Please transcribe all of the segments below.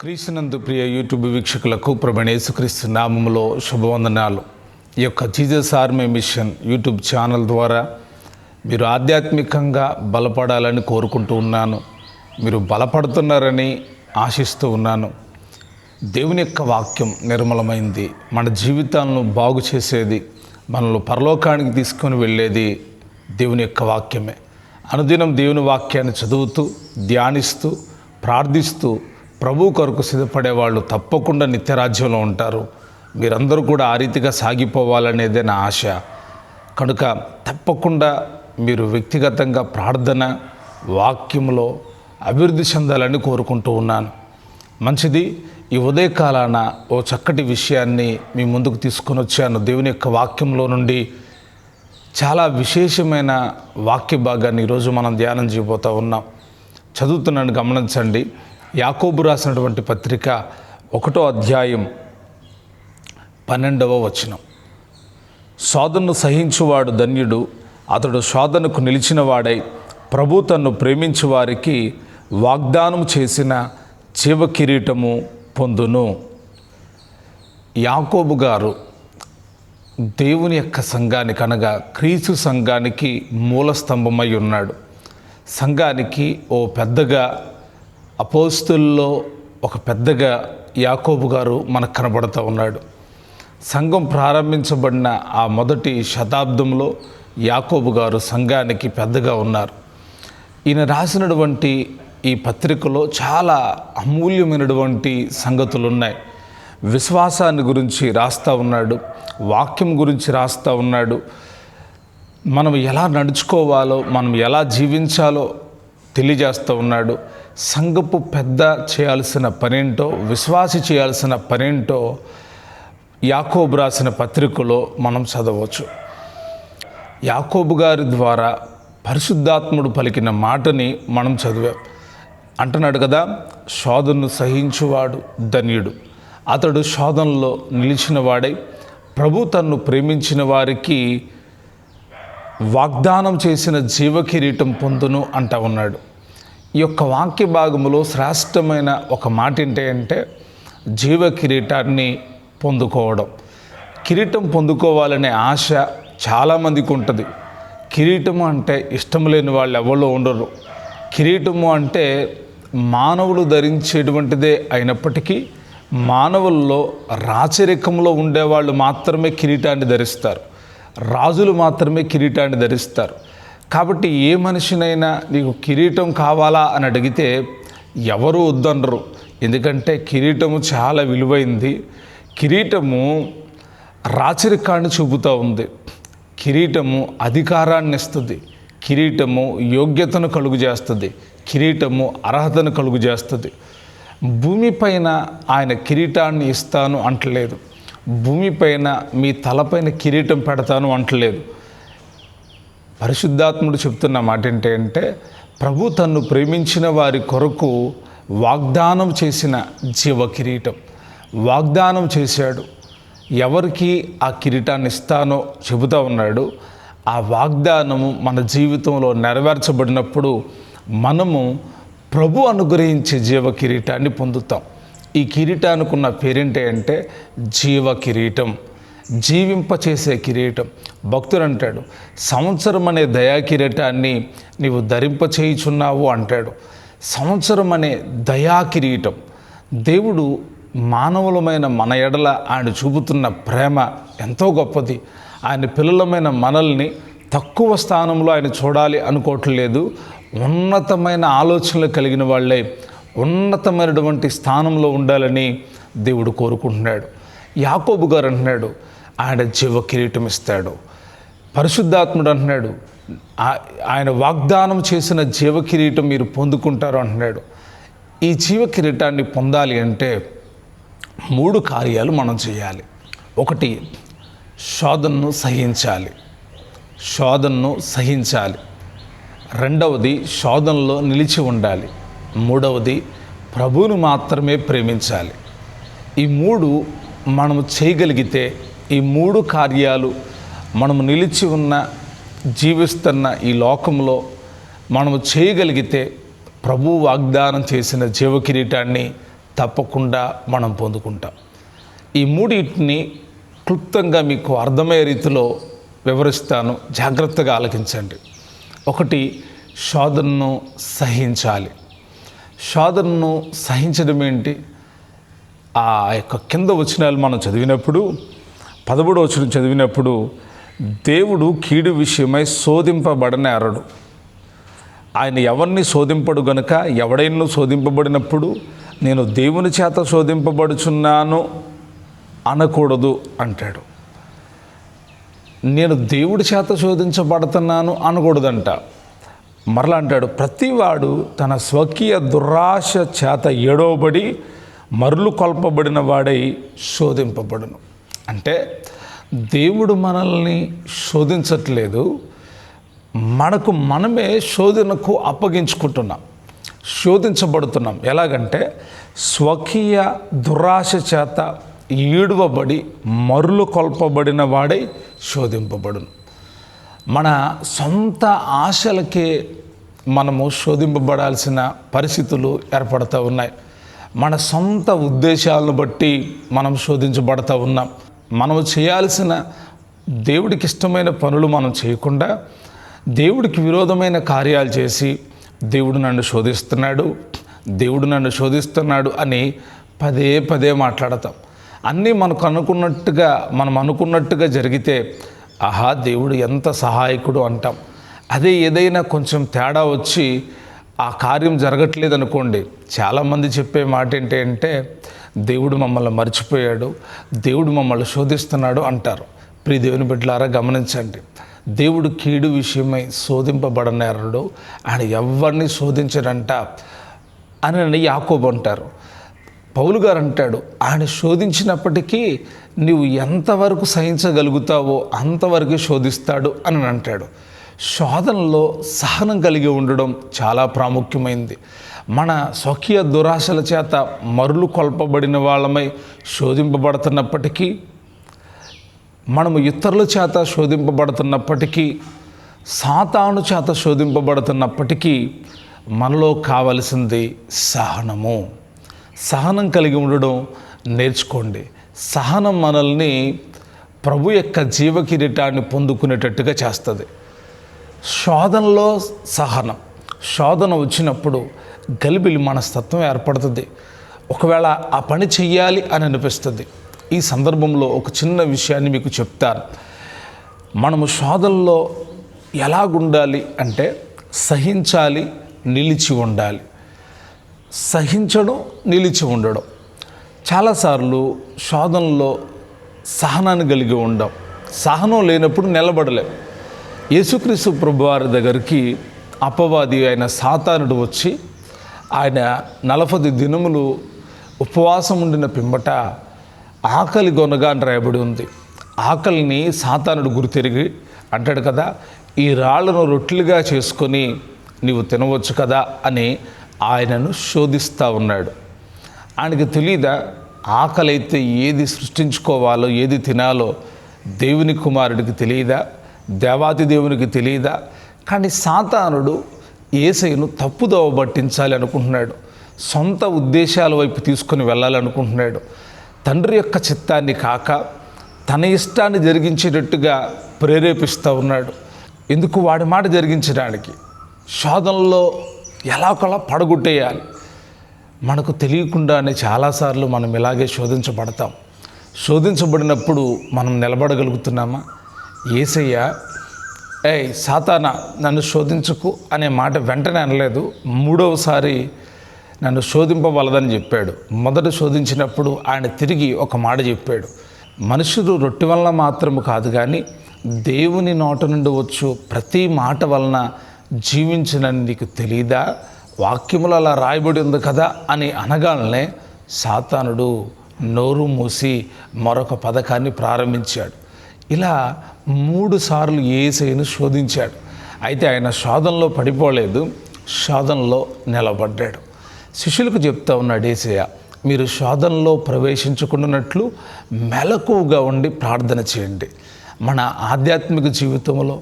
క్రీస్తునందు ప్రియ యూట్యూబ్ వీక్షకులకు ప్రభువైన యేసుక్రీస్తు నామములో శుభవందనాలు. ఈ యొక్క Jesus army mission YouTube channel ద్వారా మీరు ఆధ్యాత్మికంగా బలపడాలని కోరుకుంటూ ఉన్నాను. మీరు బలపడుతున్నారని ఆశిస్తూ ఉన్నాను. దేవుని యొక్క వాక్యం నిర్మలమైంది, మన జీవితాలను బాగు చేసేది, మనల్ని పరలోకానికి తీసుకొని వెళ్ళేది దేవుని యొక్క వాక్యమే. అనుదినం దేవుని వాక్యాన్ని చదువుతూ ధ్యానిస్తూ ప్రార్థిస్తూ ప్రభు కొరకు సిద్ధపడేవాళ్ళు తప్పకుండా నిత్యరాజ్యంలో ఉంటారు. మీరందరూ కూడా ఆ రీతిగా సాగిపోవాలనేదే నా ఆశ. కనుక తప్పకుండా మీరు వ్యక్తిగతంగా ప్రార్థన వాక్యంలో అభివృద్ధి చెందాలని కోరుకుంటూ ఉన్నాను. మంచిది. ఈ ఉదయకాలాన ఓ చక్కటి విషయాన్ని మీ ముందుకు తీసుకొని వచ్చాను. దేవుని యొక్క వాక్యంలో నుండి చాలా విశేషమైన వాక్య భాగాన్ని ఈరోజు మనం ధ్యానం చేయబోతూ ఉన్నాం. చదువుతున్నాను, గమనించండి. యాకోబు రాసినటువంటి పత్రిక 1వ అధ్యాయం 12వ వచనం. శోధనను సహించువాడు ధన్యుడు, అతడు శోధనకు నిలిచిన వాడై ప్రభు తన్ను ప్రేమించు వారికి వాగ్దానం చేసిన జీవ కిరీటము పొందును. యాకోబు గారు దేవుని యొక్క సంఘానికి అనగా క్రీస్తు సంఘానికి మూల స్తంభమై ఉన్నాడు. సంఘానికి ఓ పెద్దగా, అపోస్తుల్లో ఒక పెద్దగా యాకోబు గారు మనకు కనబడుతూ ఉన్నాడు. సంఘం ప్రారంభించబడిన ఆ మొదటి శతాబ్దంలో యాకోబు గారు సంఘానికి పెద్దగా ఉన్నారు. ఈయన రాసినటువంటి ఈ పత్రికలో చాలా అమూల్యమైనటువంటి సంగతులు ఉన్నాయి. విశ్వాసాన్ని గురించి రాస్తూ ఉన్నాడు, వాక్యం గురించి రాస్తూ ఉన్నాడు. మనం ఎలా నడుచుకోవాలో, మనం ఎలా జీవించాలో తెలియజేస్తూ ఉన్నాడు. సంఘపు పెద్ద చేయాల్సిన పనేంటో, విశ్వాసి చేయాల్సిన పనేంటో యాకోబు రాసిన పత్రికలో మనం చదవచ్చు. యాకోబు గారి ద్వారా పరిశుద్ధాత్ముడు పలికిన మాటని మనం చదివాం. అంటున్నాడు కదా, శోధనను సహించువాడు ధన్యుడు, అతడు శోధనలో నిలిచిన వాడై ప్రభు తన్ను ప్రేమించిన వారికి వాగ్దానం చేసిన జీవ కిరీటం పొందును అంటా ఉన్నాడు. ఈ యొక్క వాక్య భాగములో శ్రేష్టమైన ఒక మాట ఏంటంటే జీవ కిరీటాన్ని పొందుకోవడం. కిరీటం పొందుకోవాలనే ఆశ చాలామందికి ఉంటుంది. కిరీటము అంటే ఇష్టం లేని వాళ్ళు ఎవరో ఉండరు. కిరీటము అంటే మానవులు ధరించేటువంటిదే అయినప్పటికీ మానవుల్లో రాచరికంలో ఉండేవాళ్ళు మాత్రమే కిరీటాన్ని ధరిస్తారు. రాజులు మాత్రమే కిరీటాన్ని ధరిస్తారు. కాబట్టి ఏ మనిషినైనా నీకు కిరీటం కావాలా అని అడిగితే ఎవరు వద్దనరు. ఎందుకంటే కిరీటము చాలా విలువైంది. కిరీటము రాచరికాన్ని చూపుతూ ఉంది. కిరీటము అధికారాన్ని ఇస్తుంది. కిరీటము యోగ్యతను కలుగు చేస్తుంది. కిరీటము అర్హతను కలుగు చేస్తుంది. భూమిపైన ఆయన కిరీటాన్ని ఇస్తాను అంటలేదు. భూమిపైన మీ తలపైన కిరీటం పెడతాను అంటలేదు. పరిశుద్ధాత్ముడు చెప్తున్న మాట ఏంటంటే ప్రభు తన్ను ప్రేమించిన వారి కొరకు వాగ్దానం చేసిన జీవ కిరీటం వాగ్దానం చేశాడు. ఎవరికి ఆ కిరీటాన్ని ఇస్తానో చెబుతూ ఉన్నాడు. ఆ వాగ్దానము మన జీవితంలో నెరవేర్చబడినప్పుడు మనము ప్రభు అనుగ్రహించే జీవ కిరీటాన్ని పొందుతాం. ఈ కిరీటానికి ఉన్న పేరేంటి అంటే జీవ కిరీటం, జీవింపచేసే కిరీటం. భక్తుడు అంటాడు, సంవత్సరం అనే దయా కిరీటాన్ని నీవు ధరింపచేయుచున్నావు అంటాడు. సంవత్సరం అనే దయా కిరీటం. దేవుడు మానవులమైన మన ఎడల ఆయన చూపుతున్న ప్రేమ ఎంతో గొప్పది. ఆయన పిల్లలమైన మనల్ని తక్కువ స్థానంలో ఆయన చూడాలి అనుకోవట్లేదు. ఉన్నతమైన ఆలోచనలు కలిగిన వాళ్ళే ఉన్నతమైనటువంటి స్థానంలో ఉండాలని దేవుడు కోరుకుంటున్నాడు. యాకోబు గారు అంటున్నాడు, ఆయన జీవ కిరీటం ఇస్తాడు. పరిశుద్ధాత్ముడు అంటున్నాడు, ఆయన వాగ్దానం చేసిన జీవ కిరీటం మీరు పొందుకుంటారు అంటున్నాడు. ఈ జీవ కిరీటాన్ని పొందాలి అంటే 3 కార్యాలు మనం చేయాలి. 1, శోధనను సహించాలి. శోధనను సహించాలి. 2వది, శోధనలో నిలిచి ఉండాలి. 3వది, ప్రభువును మాత్రమే ప్రేమించాలి. ఈ 3 మనము చేయగలిగితే, ఈ 3 కార్యాలు మనము నిలిచి ఉన్న జీవిస్తున్న ఈ లోకంలో మనము చేయగలిగితే ప్రభు వాగ్దానం చేసిన జీవ కిరీటాన్ని తప్పకుండా మనం పొందుకుంటాం. ఈ మూడింటిని క్లుప్తంగా మీకు అర్థమయ్యే రీతిలో వివరిస్తాను, జాగ్రత్తగా ఆలకించండి. ఒకటి, శోధనను సహించాలి. శోధనను సహించడం ఏంటి? ఆ యొక్క కింద వచనాలు మనం చదివినప్పుడు 11వ వచనం చదివినప్పుడు, దేవుడు కీడు విషయమై శోధింపబడనేరడు. ఆయన ఎవరిని శోధింపడు గనుక ఎవడైనా శోధింపబడినప్పుడు నేను దేవుని చేత శోధింపబడుచున్నాను అనకూడదు అంటాడు. నేను దేవుడి చేత శోధించబడుతున్నాను అనకూడదంట. మరలా అంటాడు, ప్రతివాడు తన స్వకీయ దురాశ చేత ఏడవబడి మరులు కొల్పబడిన వాడై శోధింపబడును. అంటే దేవుడు మనల్ని శోధించట్లేదు, మనకు మనమే శోధనకు అప్పగించుకుంటున్నాం, శోధించబడుతున్నాం. ఎలాగంటే స్వకీయ దురాశ చేత ఈడువబడి మరులు కొల్పబడిన వాడై శోధింపబడును. మన సొంత ఆశలకే మనము శోధింపబడాల్సిన పరిస్థితులు ఏర్పడుతూ ఉన్నాయి. మన సొంత ఉద్దేశాలను బట్టి మనం శోధించబడుతూ ఉన్నాం. మనము చేయాల్సిన దేవుడికి ఇష్టమైన పనులు మనం చేయకుండా దేవుడికి విరోధమైన కార్యాలు చేసి దేవుడు నన్ను శోధిస్తున్నాడు, దేవుడు నన్ను శోధిస్తున్నాడు అని పదే పదే మాట్లాడతాం. అన్నీ మనం అనుకున్నట్టుగా జరిగితే ఆహా దేవుడు ఎంత సహాయకుడు అంటాం. అదే ఏదైనా కొంచెం తేడా వచ్చి ఆ కార్యం జరగట్లేదు అనుకోండి, చాలామంది చెప్పే మాట ఏంటంటే దేవుడు మమ్మల్ని మర్చిపోయాడు, దేవుడు మమ్మల్ని శోధిస్తున్నాడు అంటారు. ప్రియ దేవుని బిడ్డలారా గమనించండి, దేవుడు కీడు విషయమై శోధింపబడనేరడు, ఆయన ఎవరిని శోధించడంట అని యాకోబు అంటారు. పౌలు గారు అంటాడు, ఆయన శోధించినప్పటికీ నీవు ఎంతవరకు సహించగలుగుతావో అంతవరకు శోధిస్తాడు అని అంటాడు. శోధనలో సహనం కలిగి ఉండడం చాలా ప్రాముఖ్యమైంది. మన స్వకీయ దురాశల చేత మరులు కొల్పబడిన వాళ్ళమై శోధింపబడుతున్నప్పటికీ, మనము ఇతరుల చేత శోధింపబడుతున్నప్పటికీ, సాతాను చేత శోధింపబడుతున్నప్పటికీ మనలో కావలసింది సహనము. సహనం కలిగి ఉండడం నేర్చుకోండి. సహనం మనల్ని ప్రభు యొక్క జీవ కిరీటాన్ని పొందుకునేటట్టుగా చేస్తుంది. శోధనలో సహనం, శోధన వచ్చినప్పుడు గలిబిలి మనస్తత్వం ఏర్పడుతుంది. ఒకవేళ ఆ పని చెయ్యాలి అని అనిపిస్తుంది. ఈ సందర్భంలో ఒక చిన్న విషయాన్ని మీకు చెప్తాను. మనము శోధనలో ఎలాగుండాలి అంటే సహించాలి, నిలిచి ఉండాలి. సహించడం, నిలిచి ఉండడం. చాలాసార్లు శోధనలో సహనాన్ని కలిగి ఉండం. సహనం లేనప్పుడు నిలబడలేం. యేసుక్రీస్తు ప్రభువారి దగ్గరికి అపవాది అయిన సాతానుడు వచ్చి ఆయన 40 దినములు ఉపవాసం ఉండిన పిమ్మట ఆకలి గొనగా అని రాయబడి ఉంది. ఆకలిని సాతానుడు గురితిరిగి అంటాడు కదా, ఈ రాళ్లను రొట్టెలుగా చేసుకొని నీవు తినవచ్చు కదా అని ఆయనను శోధిస్తూ ఉన్నాడు. ఆయనకి తెలీదా ఆకలి అయితే ఏది సృష్టించుకోవాలో, ఏది తినాలో దేవుని కుమారుడికి తెలియదా, దేవాతి దేవునికి తెలియదా? కానీ సాతానుడు యేసయ్యను తప్పుదోవ పట్టించాలి అనుకుంటున్నాడు. సొంత ఉద్దేశాల వైపు తీసుకొని వెళ్ళాలనుకుంటున్నాడు. తండ్రి యొక్క చిత్తాన్ని కాక తన ఇష్టాన్ని జరిగించేటట్టుగా ప్రేరేపిస్తూ ఉన్నాడు. ఎందుకు? వాడి మాట జరిగించడానికి. శోధనలో ఎలాగోలా పడగొట్టేయాలి. మనకు తెలియకుండానే చాలాసార్లు మనం ఇలాగే శోధించబడతాం. శోధించబడినప్పుడు మనం నిలబడగలుగుతున్నామా? యేసయ్య సాతానా నన్ను శోధించుకు అనే మాట వెంటనే అనలేదు. 3వసారి నన్ను శోధింపవలదని చెప్పాడు. మొదట శోధించినప్పుడు ఆయన తిరిగి ఒక మాట చెప్పాడు, మనుషులు రొట్టె వలన మాత్రము కాదు కానీ దేవుని నోట నుండి వచ్చు ప్రతి మాట వలన జీవించనని నీకు తెలీదా? వాక్యములు అలా రాయబడి ఉంది కదా అని అనగానే సాతానుడు నోరు మూసి మరొక పథకాన్ని ప్రారంభించాడు. ఇలా 3 సార్లు యేసయ్యను శోధించాడు. అయితే ఆయన శోధనలో పడిపోలేదు, శోధనలో నిలబడ్డాడు. శిష్యులకు చెప్తా ఉన్నాడు యేసయ్య, మీరు శోధనలో ప్రవేశించుకున్నట్లు మెలకువగా ఉండి ప్రార్థన చేయండి. మన ఆధ్యాత్మిక జీవితంలో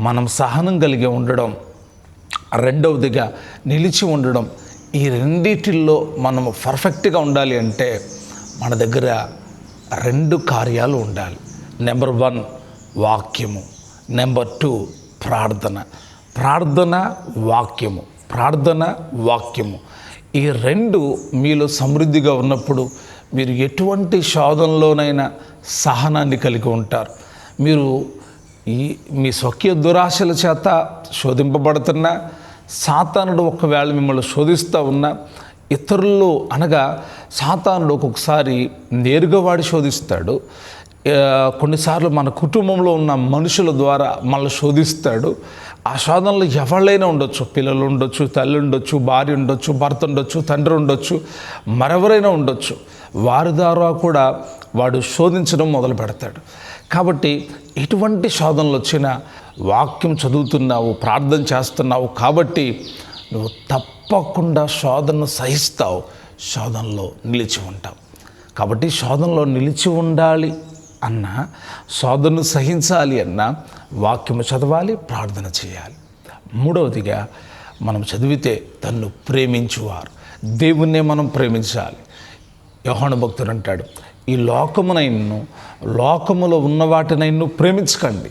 మనం సహనం కలిగి ఉండడం, రెండవదిగా నిలిచి ఉండడం, ఈ రెండిటిల్లో మనము పర్ఫెక్ట్గా ఉండాలి అంటే మన దగ్గర 2 కార్యాలు ఉండాలి. నెంబర్ 1 వాక్యము, నెంబర్ 2 ప్రార్థన. ప్రార్థన వాక్యము ఈ 2 మీలో సమృద్ధిగా ఉన్నప్పుడు మీరు ఎటువంటి శోధనలోనైనా సహనాన్ని కలిగి ఉంటారు. మీరు మీ స్వకీయ దురాశల చేత శోధింపబడుతున్నా, సాతానుడు ఒకవేళ మిమ్మల్ని శోధిస్తూ ఉన్నా, ఇతరులు అనగా సాతానుడు ఒక్కొక్కసారి నేరుగా వాడి శోధిస్తాడు, కొన్నిసార్లు మన కుటుంబంలో ఉన్న మనుషుల ద్వారా మనల్ని శోధిస్తాడు. ఆ శోధనలో ఎవరైనా ఉండొచ్చు, పిల్లలు ఉండొచ్చు, తల్లి ఉండొచ్చు, భార్య ఉండొచ్చు, భర్త ఉండొచ్చు, తండ్రి ఉండొచ్చు, మరెవరైనా ఉండొచ్చు. వారి ద్వారా కూడా వాడు శోధించడం మొదలు పెడతాడు. కాబట్టి ఎటువంటి శోధనలు వచ్చినా వాక్యం చదువుతున్నావు, ప్రార్థన చేస్తున్నావు కాబట్టి నువ్వు తప్పకుండా శోధనను సహిస్తావు, శోధనలో నిలిచి ఉంటావు. కాబట్టి శోధనలో నిలిచి ఉండాలి అన్నా, శోధనను సహించాలి అన్నా వాక్యము చదవాలి, ప్రార్థన చేయాలి. 3వదిగా మనం చదివితే తన్ను ప్రేమించువారు, దేవుణ్ణే మనం ప్రేమించాలి. యోహాను భక్తుడు అంటాడు, ఈ లోకములో ఉన్న వాటినైనా ప్రేమించకండి.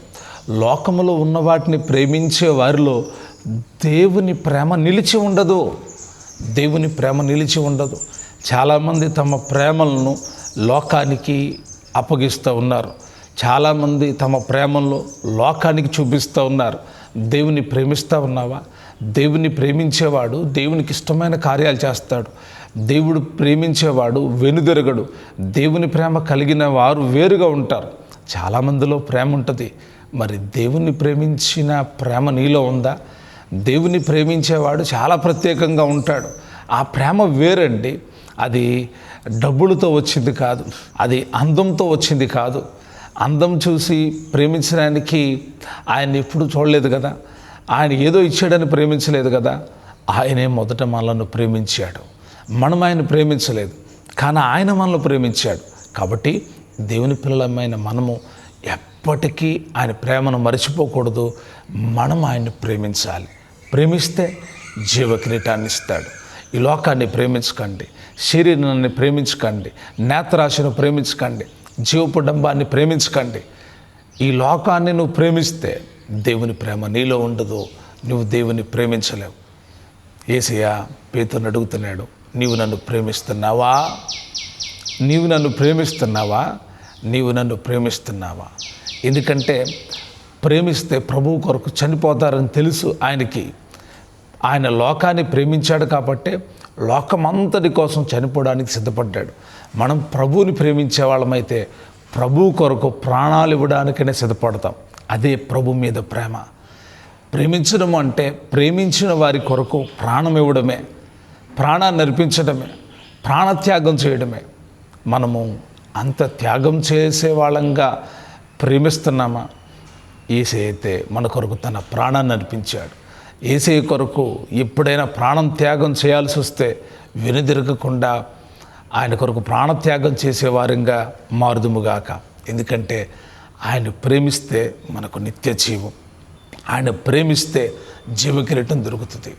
లోకములో ఉన్న వాటిని ప్రేమించే వారిలో దేవుని ప్రేమ నిలిచి ఉండదు. చాలామంది తమ ప్రేమలను లోకానికి అప్పగిస్తూ ఉన్నారు. చాలామంది తమ ప్రేమలను లోకానికి చూపిస్తూ ఉన్నారు. దేవుని ప్రేమిస్తూ ఉన్నావా? దేవుని ప్రేమించేవాడు దేవునికి ఇష్టమైన కార్యాలు చేస్తాడు. దేవుడు ప్రేమించేవాడు వెనుదిరగడు. దేవుని ప్రేమ కలిగిన వారు వేరుగా ఉంటారు. చాలామందిలో ప్రేమ ఉంటుంది, మరి దేవుని ప్రేమించిన ప్రేమ నీలో ఉందా? దేవుని ప్రేమించేవాడు చాలా ప్రత్యేకంగా ఉంటాడు. ఆ ప్రేమ వేరండి. అది డబ్బులతో వచ్చింది కాదు, అది అందంతో వచ్చింది కాదు. అందం చూసి ప్రేమించడానికి ఆయన ఎప్పుడు చూడలేదు కదా, ఆయన ఏదో ఇచ్చాడని ప్రేమించలేదు కదా. ఆయనే మొదట మనల్ని ప్రేమించాడు. మనం ఆయన ప్రేమించలేదు, కానీ ఆయన మనల్ని ప్రేమించాడు. కాబట్టి దేవుని పిల్లలమైన మనము ఎప్పటికీ ఆయన ప్రేమను మర్చిపోకూడదు. మనం ఆయన్ని ప్రేమించాలి. ప్రేమిస్తే జీవ కిరీటాన్ని ఇస్తాడు. ఈ లోకాన్ని ప్రేమించకండి, శరీరాన్ని ప్రేమించకండి, నేత్రాశను ప్రేమించకండి, జీవపుడంబాన్ని ప్రేమించకండి. ఈ లోకాన్ని నువ్వు ప్రేమిస్తే దేవుని ప్రేమ నీలో ఉండదు, నువ్వు దేవుని ప్రేమించలేవు. యేసయ్య పేతురుని అడుగుతున్నాడు, నీవు నన్ను ప్రేమిస్తున్నావా? ఎందుకంటే ప్రేమిస్తే ప్రభువు కొరకు చనిపోతారని తెలుసు ఆయనకి. ఆయన లోకాన్ని ప్రేమించాడు కాబట్టి లోకమంతటి కోసం చనిపోవడానికి సిద్ధపడ్డాడు. మనం ప్రభువుని ప్రేమించే వాళ్ళమైతే ప్రభువు కొరకు ప్రాణాలు ఇవ్వడానికనే సిద్ధపడతాం. అదే ప్రభు మీద ప్రేమ. ప్రేమించడం అంటే ప్రేమించిన వారి కొరకు ప్రాణం ఇవ్వడమే, ప్రాణాన్ని అర్పించడమే, ప్రాణత్యాగం చేయడమే. మనము అంత త్యాగం చేసే వాళ్ళంగా ప్రేమిస్తున్నామా? యేసయ్య అయితే మన కొరకు తన ప్రాణాన్ని అర్పించాడు. యేసయ్య కొరకు ఎప్పుడైనా ప్రాణం త్యాగం చేయాల్సి వస్తే వెనుదిరగకుండా ఆయన కొరకు ప్రాణత్యాగం చేసేవారంగా మారుదుముగాక. ఎందుకంటే ఆయన ప్రేమిస్తే మనకు నిత్య జీవం, ఆయన ప్రేమిస్తే జీవకిరీటం దొరుకుతుంది.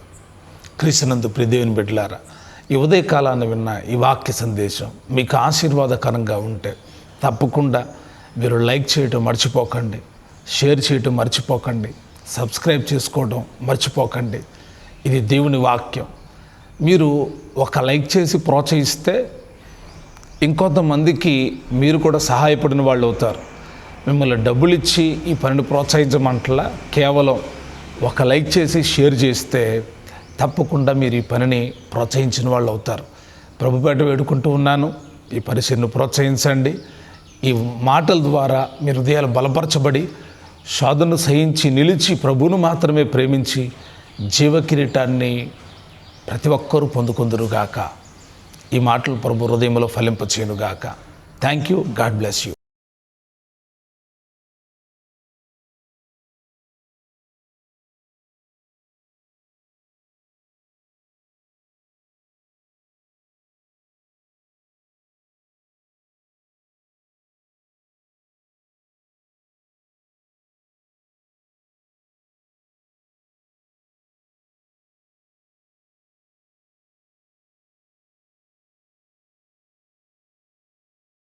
క్రీస్తునందు ప్రియ దేవుని బిడ్డలారా, ఈ ఉదయకాలాన్ని విన్న ఈ వాక్య సందేశం మీకు ఆశీర్వాదకరంగా ఉంటే తప్పకుండా మీరు లైక్ చేయటం మర్చిపోకండి, షేర్ చేయటం మర్చిపోకండి, సబ్స్క్రైబ్ చేసుకోవడం మర్చిపోకండి. ఇది దేవుని వాక్యం. మీరు ఒక లైక్ చేసి ప్రోత్సహిస్తే ఇంకొంతమందికి మీరు కూడా సహాయపడిన వాళ్ళు అవుతారు. మిమ్మల్ని డబ్బులు ఇచ్చి ఈ పనిని ప్రోత్సహించమంటలా, కేవలం ఒక లైక్ చేసి షేర్ చేస్తే తప్పకుండా మీరు ఈ పనిని ప్రోత్సహించిన వాళ్ళు అవుతారు. ప్రభుపేట వేడుకుంటూ ఉన్నాను, ఈ పరిచయను ప్రోత్సహించండి. ఈ మాటల ద్వారా మీ హృదయాలు బలపరచబడి శోధనను సహించి నిలిచి ప్రభువును మాత్రమే ప్రేమించి జీవకిరీటాన్ని ప్రతి ఒక్కరూ పొందుకుందురుగాక. ఈ మాటలు ప్రభు హృదయంలో ఫలింపచేయునుగాక. Thank you. God bless you.